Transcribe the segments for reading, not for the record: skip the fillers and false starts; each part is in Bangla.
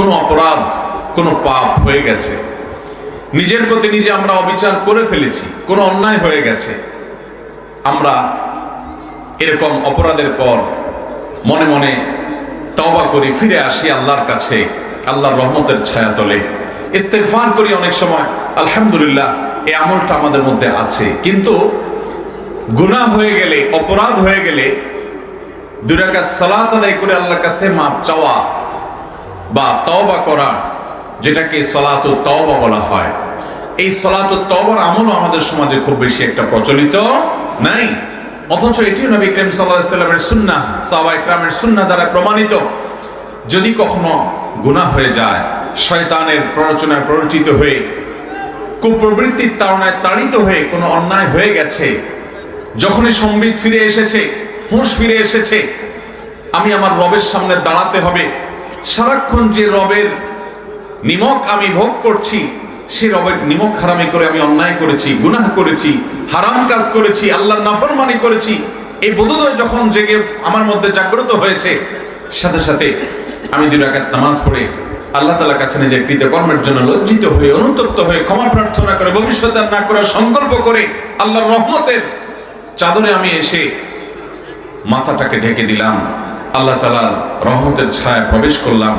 কোনো অপরাধ, কোনো পাপ হয়ে গেছে, নিজের প্রতি নিজে আমরা অবিচার করে ফেলেছি, কোনো অন্যায় হয়ে গেছে, আমরা এরকম অপরাধের পর মনে মনে তওবা করি, ফিরে আসি আল্লাহর কাছে, আল্লাহর রহমতের ছায়া তলে ইস্তেগফার করি। অনেক সময় আলহামদুলিল্লাহ এই আমলটা আমাদের মধ্যে আছে। কিন্তু গুনাহ হয়ে গেলে, অপরাধ হয়ে গেলে 2 রাকাত সালাত আদায় করে আল্লাহর কাছে মাপ চাওয়া বা তওবা করা, যেটাকে সালাতুত তওবা বলা হয়, এই সালাতুত তওবার আমলও আমাদের সমাজে খুব বেশি একটা প্রচলিত নাই। অথচ এটিও নবী করিম সাল্লাল্লাহু আলাইহি ওয়াসাল্লামের সুন্নাহ, সাহাবায়ে কেরামের সুন্নাহ দ্বারা প্রমাণিত। যদি কখনো গুনাহ হয়ে যায়, শয়তানের প্ররোচনায় প্ররোচিত হয়ে, কুপ্রবৃত্তির তাড়নায় তাড়িত হয়ে কোনো অন্যায় হয়ে গেছে, যখনই সম্বিত ফিরে এসেছে, হুঁশ ফিরে এসেছে, আমি আমার রবের সামনে দাঁড়াতে হবে, সারাক্ষণ যে রবের নিমক আমি ভোগ করছি, সে রবের নিমক হারামি করে আমি অন্যায় করেছি, গুনাহ করেছি, হারাম কাজ করেছি, আল্লাহর নাফরমানি করেছি, এই বোধোদয় যখন জেগে আমার মধ্যে জাগ্রত হয়েছে, সাথে সাথে আমি 2 রাকাত নামাজ পড়ে আল্লাহ তাআলার কাছে নিজের কৃতকর্মের জন্য লজ্জিত হয়ে, অনুতপ্ত হয়ে ক্ষমা প্রার্থনা করে, ভবিষ্যতে আর না করার সংকল্প করে আল্লাহর রহমতের চাদরে আমি এসে মাথাটাকে ঢেকে দিলাম, আল্লাহ তাআলার রহমতের ছায়ায় প্রবেশ করলাম।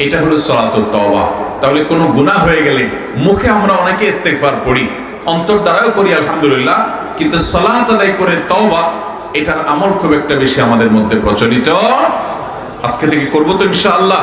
এটা হলো সালাতুত তওবা। তাহলে কোনো গুনাহ হয়ে গেলে মুখে আমরা অনেকে ইস্তেগফার পড়ি, অন্তর দ্বারাও করি আলহামদুলিল্লাহ, কিন্তু সালাত আদায় করে তওবা, এটার আমল খুব একটা বেশি আমাদের মধ্যে প্রচলিত। আজকে থেকে করবো তো ইনশাআল্লাহ।